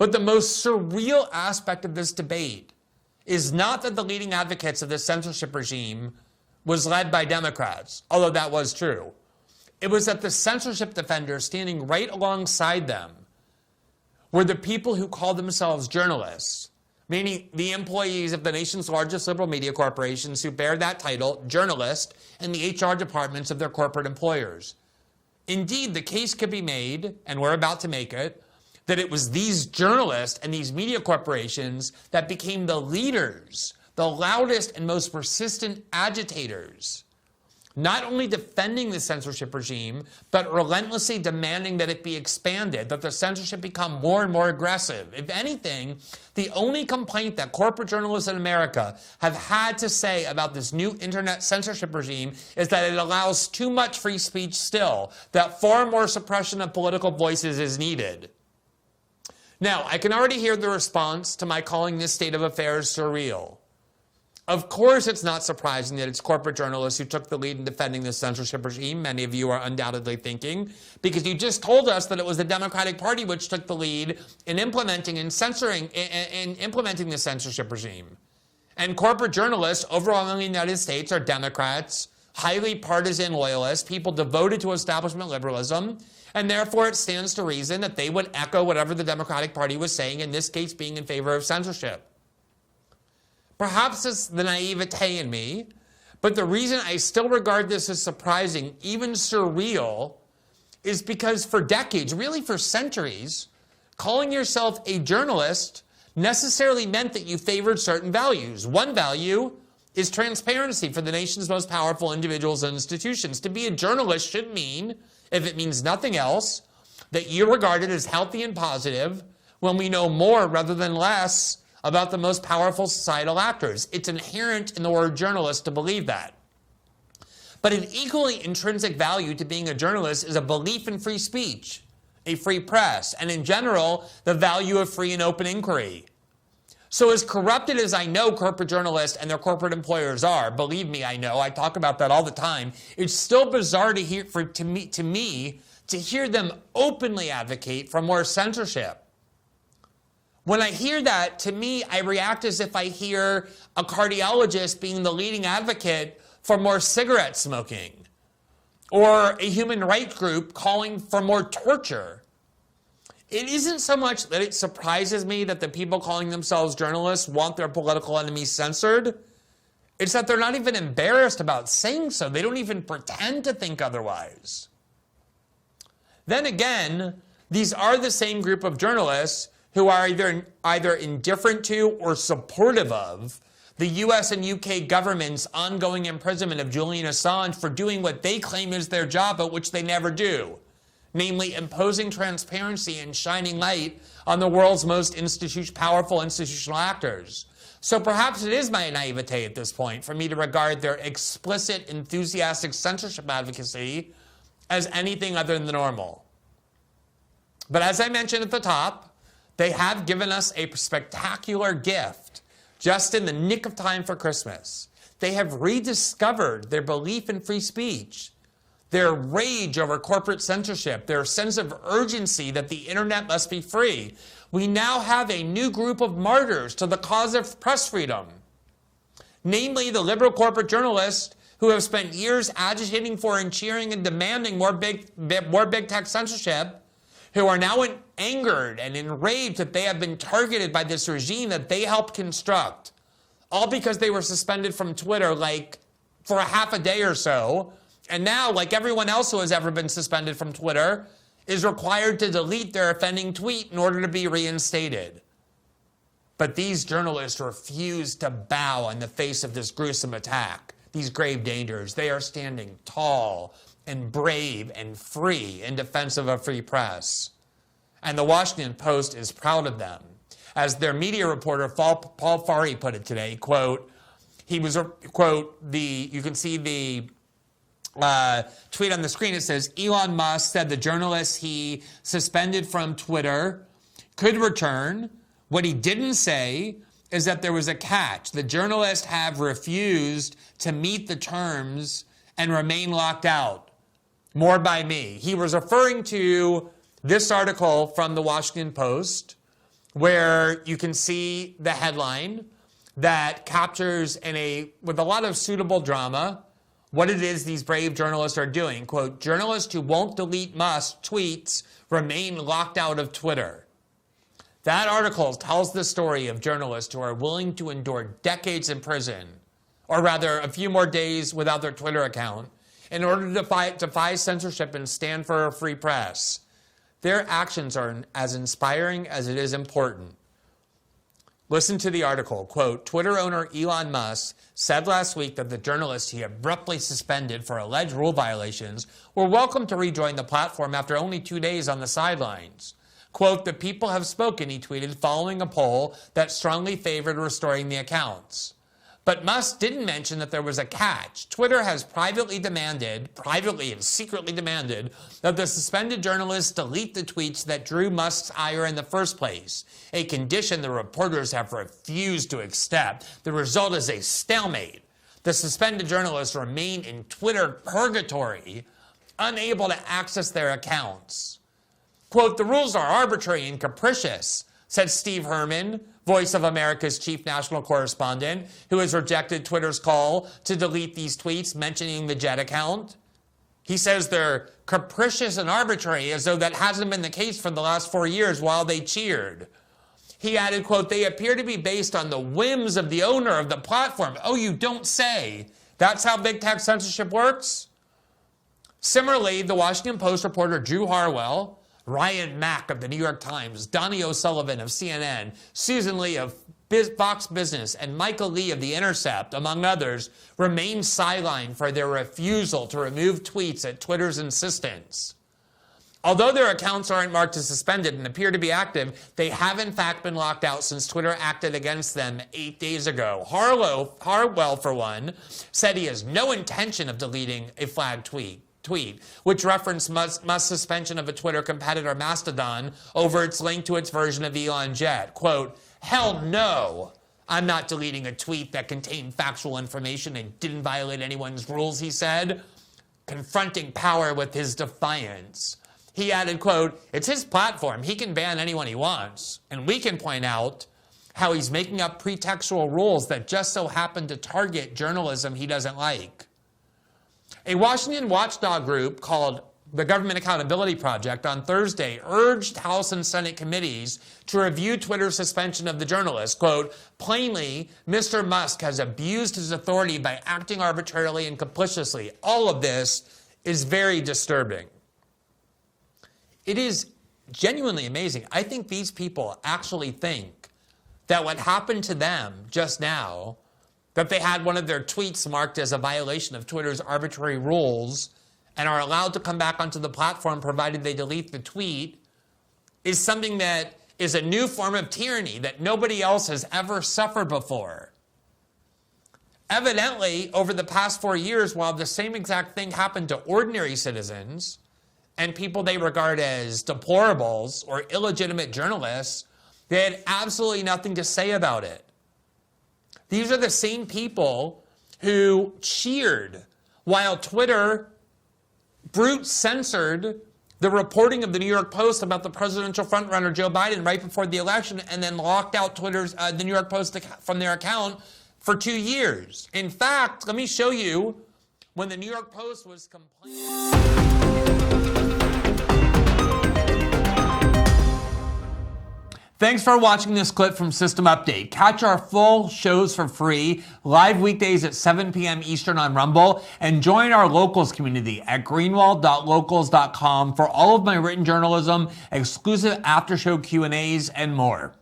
But the most surreal aspect of this debate is not that the leading advocates of this censorship regime was led by Democrats, although that was true. It was that the censorship defenders standing right alongside them were the people who called themselves journalists, meaning the employees of the nation's largest liberal media corporations who bear that title, journalist, in the HR departments of their corporate employers. Indeed, the case could be made, and we're about to make it, that it was these journalists and these media corporations that became the leaders, the loudest and most persistent agitators, not only defending the censorship regime, but relentlessly demanding that it be expanded, that the censorship become more and more aggressive. If anything, the only complaint that corporate journalists in America have had to say about this new internet censorship regime is that it allows too much free speech still, that far more suppression of political voices is needed. Now, I can already hear the response to my calling this state of affairs surreal. Of course, it's not surprising that it's corporate journalists who took the lead in defending this censorship regime, many of you are undoubtedly thinking, because you just told us that it was the Democratic Party which took the lead in implementing and censoring, in implementing the censorship regime. And corporate journalists overwhelmingly in the United States are Democrats, highly partisan loyalists, people devoted to establishment liberalism, and therefore it stands to reason that they would echo whatever the Democratic Party was saying, in this case being in favor of censorship. Perhaps it's the naivete in me, but the reason I still regard this as surprising, even surreal, is because for decades, really for centuries, calling yourself a journalist necessarily meant that you favored certain values. One value is transparency for the nation's most powerful individuals and institutions. To be a journalist should mean, if it means nothing else, that you're regarded as healthy and positive when we know more rather than less about the most powerful societal actors. It's inherent in the word journalist to believe that. But an equally intrinsic value to being a journalist is a belief in free speech, a free press, and in general, the value of free and open inquiry. So as corrupted as I know corporate journalists and their corporate employers are, believe me, I know, I talk about that all the time, it's still bizarre to hear, to me, to hear them openly advocate for more censorship. When I hear that, to me, I react as if I hear a cardiologist being the leading advocate for more cigarette smoking, or a human rights group calling for more torture. It isn't so much that it surprises me that the people calling themselves journalists want their political enemies censored. It's that they're not even embarrassed about saying so. They don't even pretend to think otherwise. Then again, these are the same group of journalists who are either indifferent to or supportive of the US and UK government's ongoing imprisonment of Julian Assange for doing what they claim is their job, but which they never do, namely imposing transparency and shining light on the world's most powerful institutional actors. So perhaps it is my naivete at this point for me to regard their explicit, enthusiastic censorship advocacy as anything other than the normal. But as I mentioned at the top, they have given us a spectacular gift just in the nick of time for Christmas. They have rediscovered their belief in free speech, their rage over corporate censorship, their sense of urgency that the internet must be free. We now have a new group of martyrs to the cause of press freedom, namely the liberal corporate journalists who have spent years agitating for and cheering and demanding more big tech censorship, who are now angered and enraged that they have been targeted by this regime that they helped construct, all because they were suspended from Twitter for a half a day or so, and now, like everyone else who has ever been suspended from Twitter, is required to delete their offending tweet in order to be reinstated. But these journalists refuse to bow in the face of this gruesome attack, these grave dangers. They are standing tall and brave and free in defense of a free press. And the Washington Post is proud of them. As their media reporter, Paul Farhi, put it today, quote, he was, quote, you can see the tweet on the screen. It says, Elon Musk said the journalists he suspended from Twitter could return. What he didn't say is that there was a catch. The journalists have refused to meet the terms and remain locked out. More by me. He was referring to this article from the Washington Post where you can see the headline that captures with a lot of suitable drama what it is these brave journalists are doing. Quote, journalists who won't delete Musk's tweets remain locked out of Twitter. That article tells the story of journalists who are willing to endure decades in prison, or rather a few more days without their Twitter account, in order to defy censorship and stand for a free press. Their actions are as inspiring as it is important. Listen to the article. Quote, Twitter owner Elon Musk said last week that the journalists he abruptly suspended for alleged rule violations were welcome to rejoin the platform after only 2 days on the sidelines. Quote, the people have spoken, he tweeted, following a poll that strongly favored restoring the accounts. But Musk didn't mention that there was a catch. Twitter has privately and secretly demanded, that the suspended journalists delete the tweets that drew Musk's ire in the first place, a condition the reporters have refused to accept. The result is a stalemate. The suspended journalists remain in Twitter purgatory, unable to access their accounts. Quote, the rules are arbitrary and capricious, said Steve Herman, Voice of America's chief national correspondent, who has rejected Twitter's call to delete these tweets mentioning the Jet account. He says they're capricious and arbitrary, as though that hasn't been the case for the last 4 years while they cheered. He added, quote, they appear to be based on the whims of the owner of the platform. Oh, you don't say. That's how big tech censorship works? Similarly, the Washington Post reporter Drew Harwell, Ryan Mack of the New York Times, Donnie O'Sullivan of CNN, Susan Lee of Fox Business, and Michael Lee of The Intercept, among others, remain sidelined for their refusal to remove tweets at Twitter's insistence. Although their accounts aren't marked as suspended and appear to be active, they have in fact been locked out since Twitter acted against them 8 days ago. Harwell, for one, said he has no intention of deleting a flagged tweet, which referenced Musk's suspension of a Twitter competitor, Mastodon, over its link to its version of Elon Jet. Quote, hell no, I'm not deleting a tweet that contained factual information and didn't violate anyone's rules, he said, confronting power with his defiance. He added, quote, it's his platform. He can ban anyone he wants. And we can point out how he's making up pretextual rules that just so happen to target journalism he doesn't like. A Washington watchdog group called the Government Accountability Project on Thursday urged House and Senate committees to review Twitter's suspension of the journalist. Quote, plainly, Mr. Musk has abused his authority by acting arbitrarily and capriciously. All of this is very disturbing. It is genuinely amazing. I think these people actually think that what happened to them just now, that they had one of their tweets marked as a violation of Twitter's arbitrary rules and are allowed to come back onto the platform provided they delete the tweet, is something that is a new form of tyranny that nobody else has ever suffered before. Evidently, over the past 4 years, while the same exact thing happened to ordinary citizens and people they regard as deplorables or illegitimate journalists, they had absolutely nothing to say about it. These are the same people who cheered while Twitter brute censored the reporting of the New York Post about the presidential frontrunner Joe Biden right before the election, and then locked out the New York Post from their account for 2 years. In fact, let me show you when the New York Post was complaining. Thanks for watching this clip from System Update. Catch our full shows for free, live weekdays at 7 p.m. Eastern on Rumble, and join our locals community at greenwald.locals.com for all of my written journalism, exclusive after-show Q&As, and more.